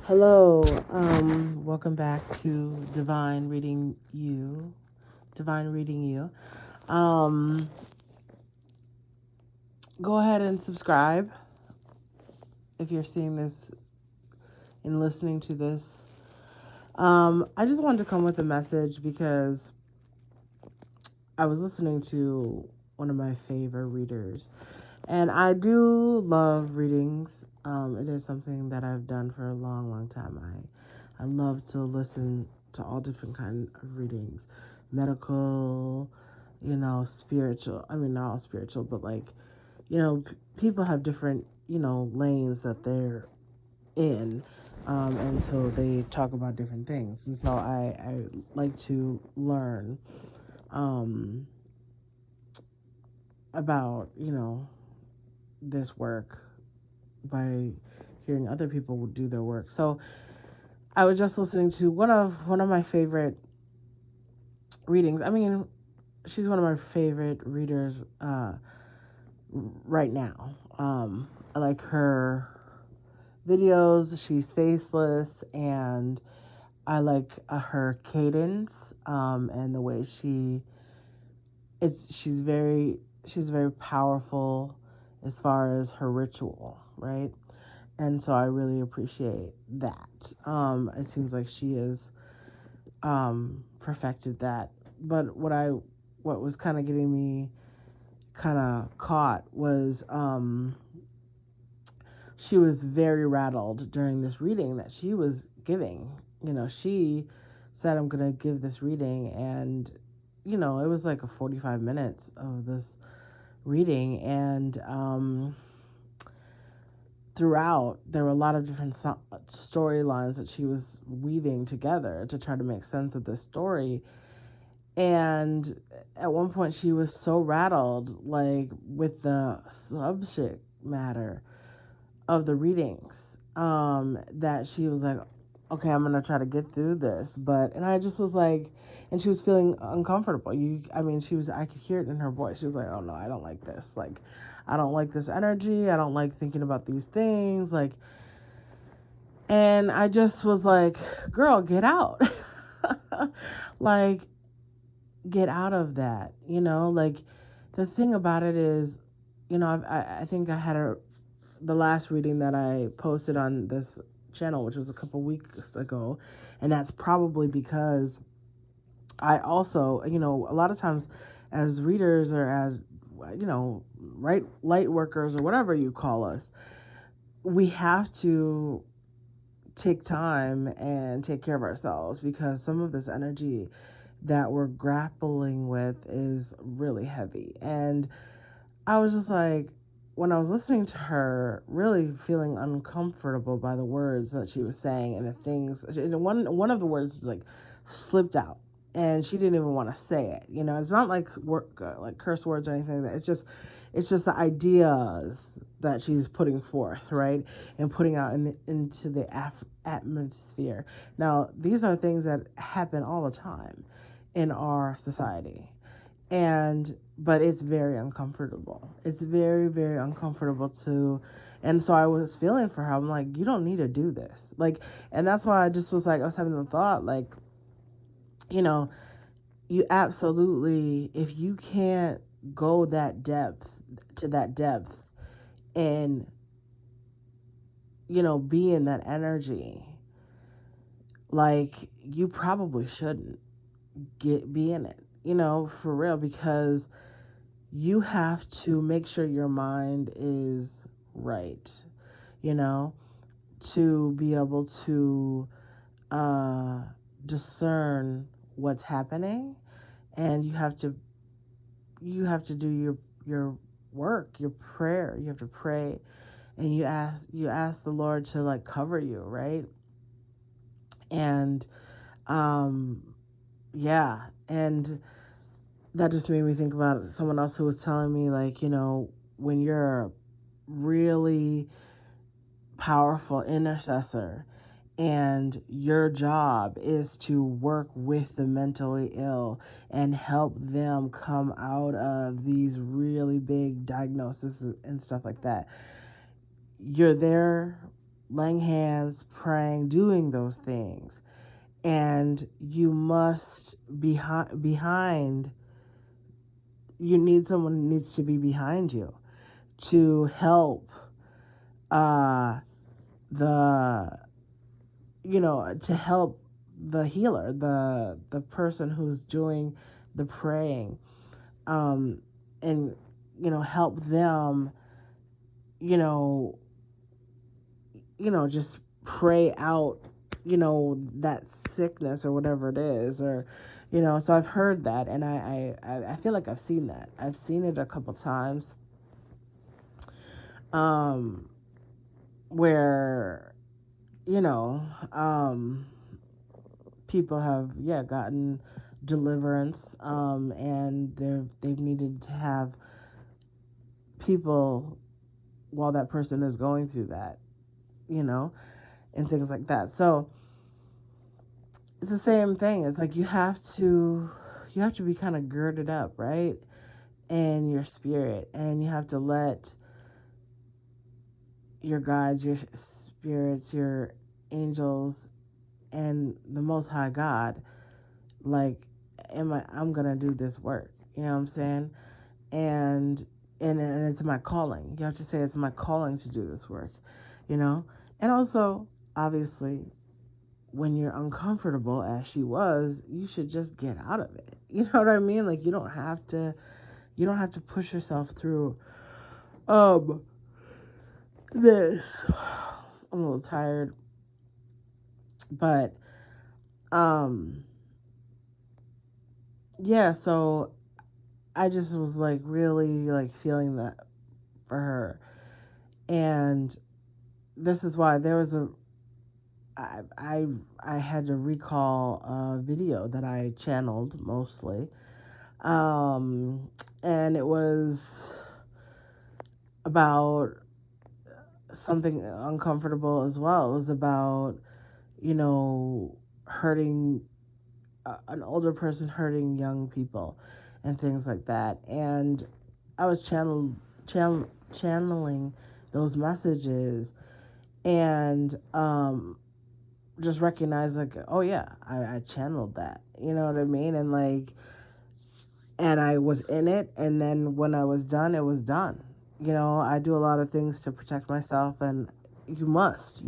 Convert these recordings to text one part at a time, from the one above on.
Hello, welcome back to Divine Reading You. Um, Go ahead and subscribe if you're seeing this and listening to this. I just wanted to come with a message because I was listening to one of my favorite readers, and I do love readings. It is something that I've done for a long, long time. I love to listen to all different kind of readings, medical, spiritual. I mean, not all spiritual, but people have different, lanes that they're in, and so they talk about different things. And so I like to learn um, about, this work by hearing other people do their work. So I was just listening to one of my favorite readings. I mean, she's one of my favorite readers right now. I like her videos. She's faceless, and I like her cadence and the way she's very powerful as far as her ritual, right? And so I really appreciate that. It seems like she has perfected that. But what was kind of getting me kind of caught was she was very rattled during this reading that she was giving. She said, I'm going to give this reading. And, it was like a 45 minutes of this reading. And throughout, there were a lot of different storylines that she was weaving together to try to make sense of this story. And at one point, she was so rattled, like with the subject matter of the readings, that she was like, okay, I'm gonna try to get through this. And I just was like, and she was feeling uncomfortable. I could hear it in her voice. She was like, oh no, I don't like this. Like, I don't like this energy. I don't like thinking about these things. And I just was like, girl, get out. Like, get out of that. Like, the thing about it is, I think I had the last reading that I posted on this channel, which was a couple weeks ago, and that's probably because I also, a lot of times as readers or as right light workers or whatever you call us, we have to take time and take care of ourselves because some of this energy that we're grappling with is really heavy. And I was just like, when I was listening to her, really feeling uncomfortable by the words that she was saying and the things. One of the words like slipped out, and she didn't even want to say it. It's not like like curse words or anything like that. It's just the ideas that she's putting forth, right, and putting out into the atmosphere. Now, these are things that happen all the time in our society, but it's very uncomfortable. It's very, very uncomfortable to, and so I was feeling for her. I'm like, you don't need to do this. Like, and that's why I just was like, I was having the thought, like, you know, you absolutely, if you can't go that depth and, be in that energy, like, you probably shouldn't be in it, for real, because you have to make sure your mind is right, you know, to be able to uh, discern what's happening, and you have to do your work, your prayer. You have to pray, and you ask the Lord to like cover you, right? And um, yeah, and that just made me think about someone else who was telling me, like, when you're a really powerful intercessor and your job is to work with the mentally ill and help them come out of these really big diagnoses and stuff like that, you're there laying hands, praying, doing those things. And you must behind you need someone who needs to be behind you to help uh the to help the healer, the person who's doing the praying, um and help them, you know just pray out, that sickness or whatever it is, or so I've heard that, and I feel like I've seen it a couple times, um where you know um people have, yeah, gotten deliverance, and they've needed to have people while that person is going through that, you know and things like that. So it's the same thing. It's like you have to be kind of girded up, right? In your spirit, and you have to let your guides, your spirits, your angels, and the Most High God, like, I'm gonna do this work. You know what I'm saying? And and it's my calling. You have to say it's my calling to do this work. You know, and also obviously when you're uncomfortable as she was, you should just get out of it. You know what I mean? Like, you don't have to push yourself through um this. I'm a little tired, but um yeah, so I just was like really like feeling that for her. And this is why there was a I I I had to recall a video that I channeled mostly. And it was about something uncomfortable as well. It was about, hurting, an older person hurting young people and things like that. And I was channeling those messages, and just recognize, like, oh yeah, I channeled that. You know what I mean? And like, and I was in it, and then when I was done, it was done. I do a lot of things to protect myself, and you must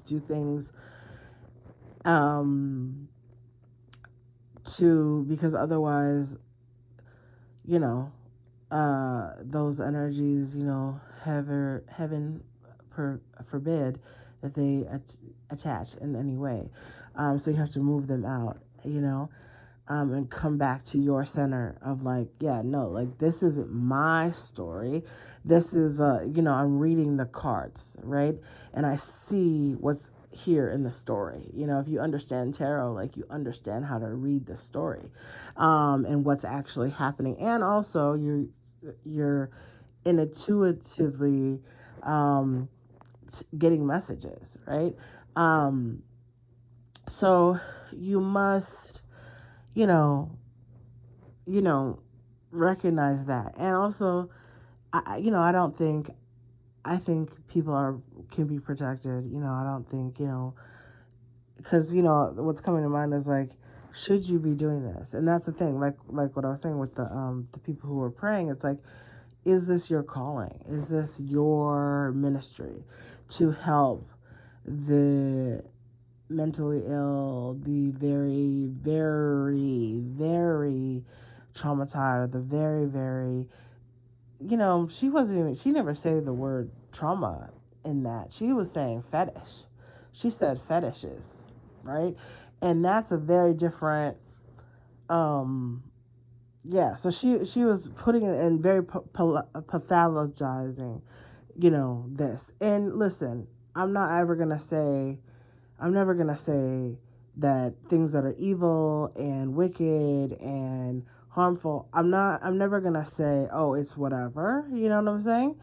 do things, um to because otherwise, you know those energies, heaven forbid that they attach in any way. So you have to move them out, and come back to your center of, like, yeah, no, like, this isn't my story. This is, I'm reading the cards, right? And I see what's here in the story. If you understand tarot, like, you understand how to read the story, and what's actually happening. And also you're intuitively, um, getting messages, right? Um, so you must, you know, you know, recognize that. And also, I don't think, I think people can be protected. I don't think, because, what's coming to mind is like, should you be doing this? And that's the thing, like what I was saying with the people who were praying. It's like, is this your calling? Is this your ministry to help the mentally ill, the very, very, very traumatized, the very, very, she never said the word trauma in that. She was saying fetish. She said fetishes, right? And that's a very different, um, yeah. So she was putting it in very pathologizing, this. And listen, I'm never gonna say that things that are evil and wicked and harmful, I'm never gonna say, oh, it's whatever. You know what I'm saying?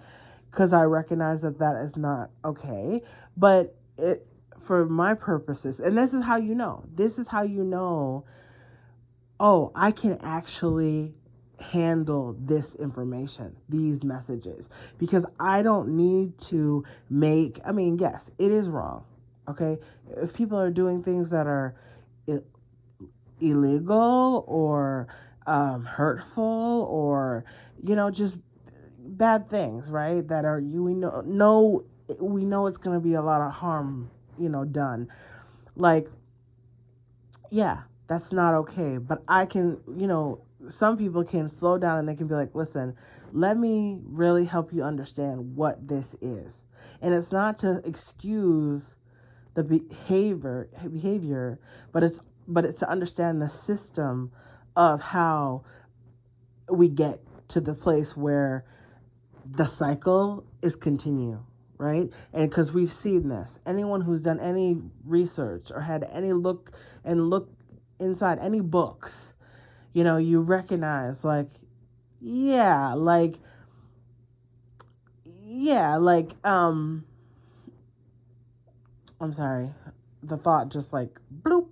Because I recognize that that is not okay. But for my purposes, and this is how you know. This is how you know. Oh, I can actually handle this information, these messages, because I don't need to make, I mean, yes, it is wrong. Okay. If people are doing things that are illegal or hurtful or, just bad things, right? That are, we know it's going to be a lot of harm, done. Like, yeah, that's not okay. But I can, some people can slow down and they can be like, listen, let me really help you understand what this is. And it's not to excuse the behavior, but it's to understand the system of how we get to the place where the cycle is continue, right? And because we've seen this, anyone who's done any research or had any look inside any books, you recognize, like, yeah, like, yeah, like, I'm sorry, the thought just like bloop.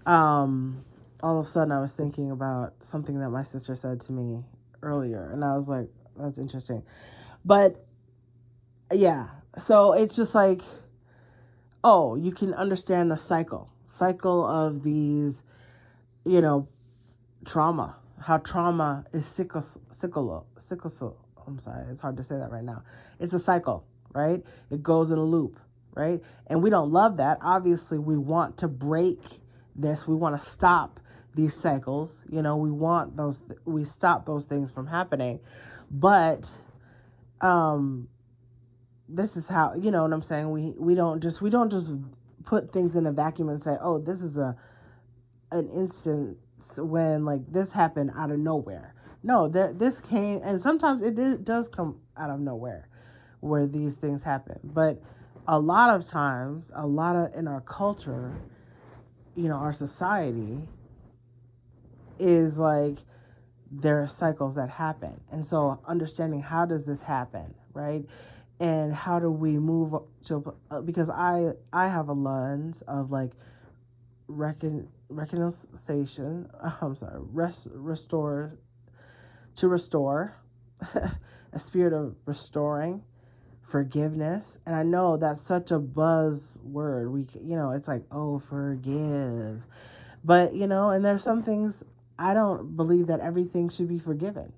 um all of a sudden I was thinking about something that my sister said to me earlier, and I was like, that's interesting. But yeah, so it's just like, oh, you can understand the cycle of these, you know, trauma, how trauma is cyclical. I'm sorry, it's hard to say that right now. It's a cycle, right? It goes in a loop, right? And we don't love that. Obviously, we want to break this. We want to stop these cycles. We stop those things from happening. But um this is how, you know what I'm saying? We don't just put things in a vacuum and say, "Oh, this is an instance when like this happened out of nowhere." No, this came, and sometimes does come out of nowhere where these things happen. But a lot of times, a lot of in our culture, our society is like there are cycles that happen. And so understanding how does this happen, right? And how do we move to, because I have a lens of like reconciliation. I'm sorry, restore a spirit of restoring, forgiveness. And I know that's such a buzz word. It's like, oh, forgive. But, and there's some things, I don't believe that everything should be forgiven.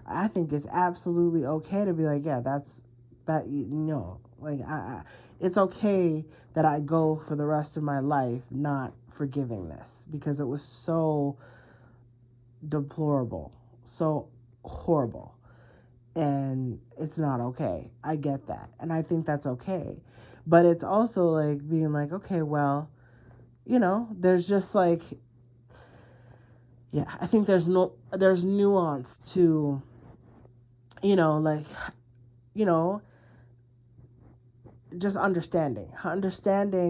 I think it's absolutely okay to be like, yeah, that's that, like, it's okay that I go for the rest of my life not forgiving this because it was so deplorable, so horrible. And it's not okay. I get that. And I think that's okay. But it's also like being like, okay, well, there's just like, yeah, I think there's nuance to, like, you know, just understanding,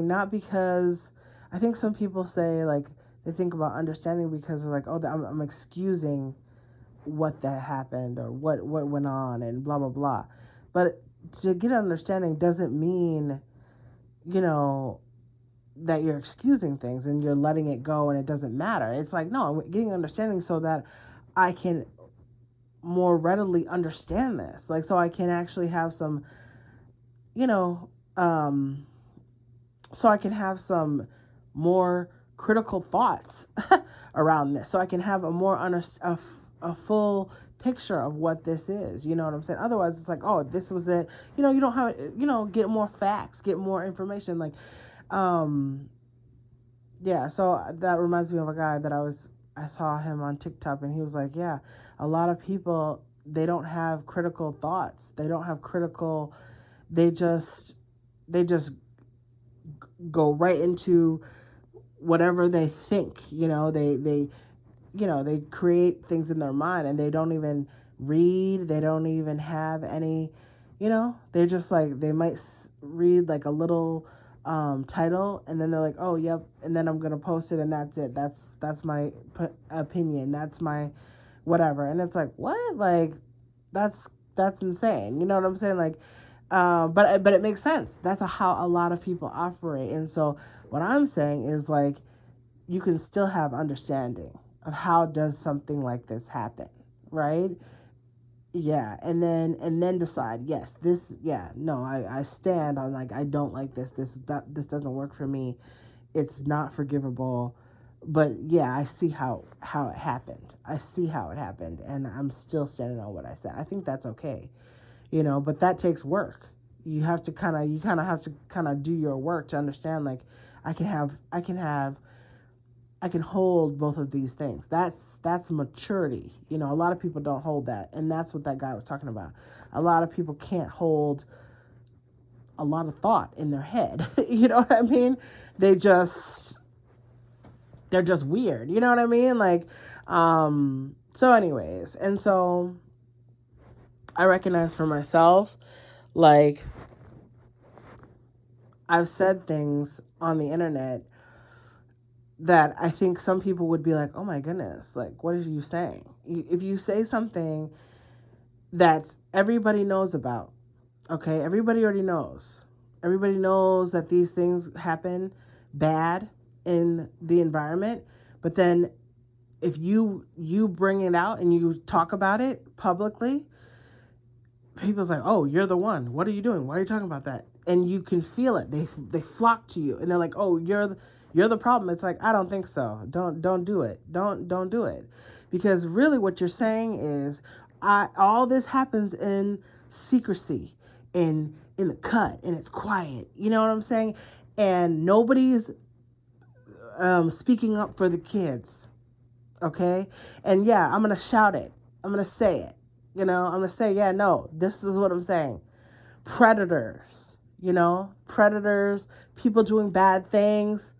not because I think some people say like they think about understanding because they're like, oh, I'm excusing what that happened or what went on and blah blah blah. But to get an understanding doesn't mean, you know, that you're excusing things and you're letting it go and it doesn't matter. It's like, no, I'm getting understanding so that I can more readily understand this. Like, so I can actually have some, you know, um, so I can have some more critical thoughts around this. So I can have a more a full picture of what this is. You know what I'm saying? Otherwise, it's like, oh, this was it. You don't have, get more facts, get more information. Like, um, yeah. So that reminds me of a guy that I saw him on TikTok, and he was like, yeah, a lot of people, they don't have critical thoughts. They don't have critical. They just they just go right into whatever they think. They create things in their mind, and they don't even read. They don't even have any. They're just like, they might read like a little title, and then they're like, oh yep, and then I'm gonna post it, and that's it. That's my opinion. That's my whatever. And it's like, what? Like, that's insane. You know what I'm saying? Like, but it makes sense. That's how a lot of people operate. And so what I'm saying is like, you can still have understanding of how does something like this happen, right? Yeah, and then decide, yes, this, yeah, no, I stand on, like, I don't like this. This doesn't work for me. It's not forgivable. But yeah, I see how it happened. I see how it happened, and I'm still standing on what I said. I think that's okay, but that takes work. You kind of have to kind of do your work to understand, like, I can hold both of these things. That's maturity. A lot of people don't hold that, and that's what that guy was talking about. A lot of people can't hold a lot of thought in their head. You know what I mean? They just they're just weird. You know what I mean? Like, so anyways, and so I recognize for myself, like, I've said things on the internet that I think some people would be like, "Oh my goodness, like, what are you saying?" If you say something that everybody knows about, okay, everybody already knows. Everybody knows that these things happen bad in the environment, but then if you bring it out and you talk about it publicly, people's like, "Oh, you're the one. What are you doing? Why are you talking about that?" And you can feel it. They flock to you, and they're like, "Oh, you're the problem." It's like, I don't think so. Don't do it. Don't do it, because really, what you're saying is, all this happens in secrecy, in the cut, and it's quiet. You know what I'm saying? And nobody's speaking up for the kids. Okay, and yeah, I'm gonna shout it. I'm gonna say it. I'm gonna say, yeah, no, this is what I'm saying. Predators, predators, people doing bad things.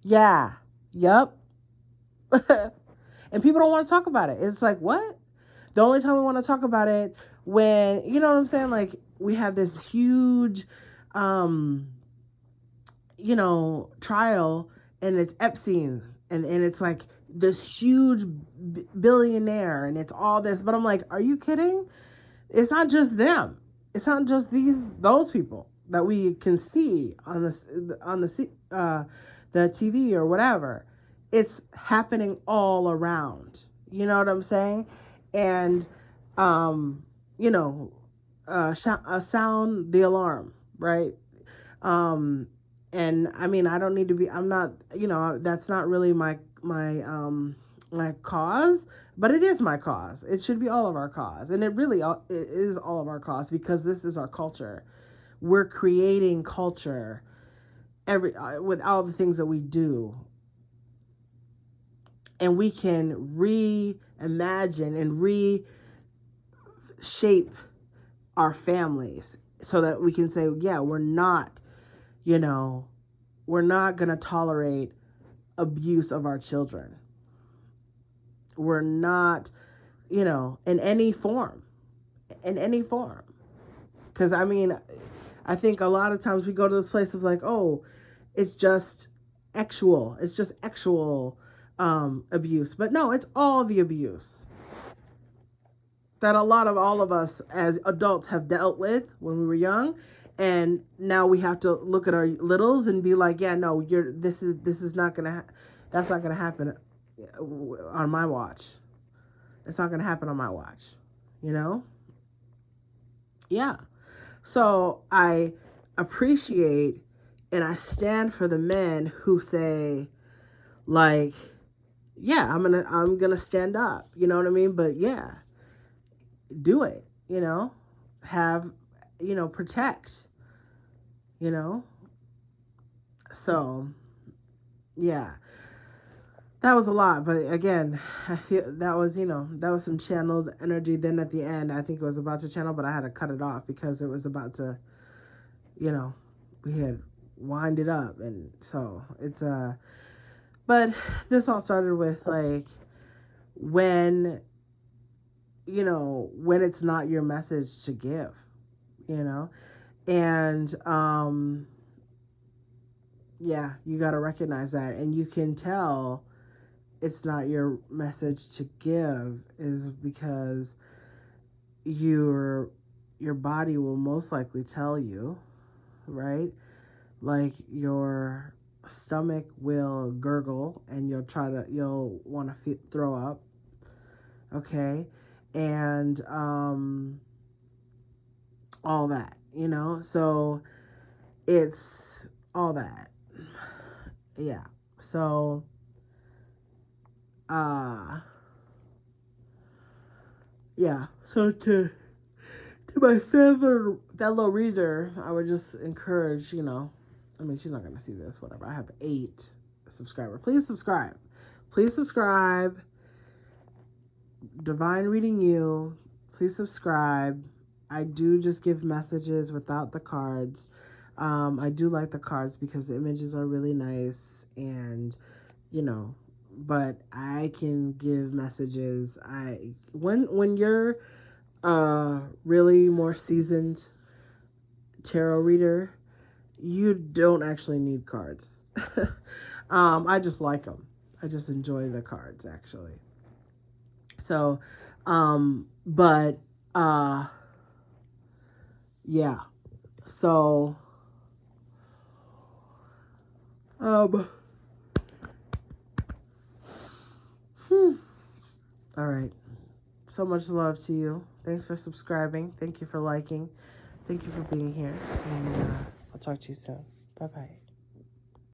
Yeah, yep. And people don't want to talk about it. It's like, what? The only time we want to talk about it, when, you know what I'm saying? Like, we have this huge, um, trial, and it's Epstein, and it's like this huge billionaire, and it's all this. But I'm like, are you kidding? It's not just them. It's not just those people that we can see on the TV or whatever. It's happening all around. You know what I'm saying? And um, you know, sound the alarm, right? Um, and I mean, I don't need to be. I'm not. That's not really my cause, but it is my cause. It should be all of our cause, and it is all of our cause, because this is our culture. We're creating culture with all the things that we do, and we can reimagine and reshape our families so that we can say, yeah, you know, we're not going to tolerate abuse of our children. We're not, in any form, in any form. Because, I mean, I think a lot of times we go to this place of like, oh, it's just actual abuse. But no, it's all the abuse that all of us as adults have dealt with when we were young, and now we have to look at our littles and be like, yeah, no, this is not gonna that's not gonna happen on my watch. It's not gonna happen on my watch. You know? Yeah. So I appreciate and I stand for the men who say, like, yeah, I'm gonna stand up. You know what I mean? But yeah, do it. Have, protect. You know. So yeah, that was a lot. But again, I feel that was some channeled energy. Then at the end, I think it was about to channel, but I had to cut it off because it was about to, you know, we had wind it up, and so it's But this all started with, like, when when it's not your message to give, you know, and yeah, you got to recognize that, and you can tell it's not your message to give is because your body will most likely tell you, right? Like, your stomach will gurgle, and you'll want to throw up, okay? and all that, so it's all that. Yeah. So uh yeah. So to my fellow reader, I would just encourage, I mean, she's not gonna see this, whatever. I have 8 subscribers. Please subscribe. Please subscribe. Divine Reading You. Please subscribe. I do just give messages without the cards. I do like the cards because the images are really nice, and you know, but I can give messages. When you're really more seasoned tarot reader, you don't actually need cards. I just like them. I just enjoy the cards actually. So, but yeah. So, um, all right. So much love to you. Thanks for subscribing. Thank you for liking. Thank you for being here. And I'll talk to you soon. Bye bye.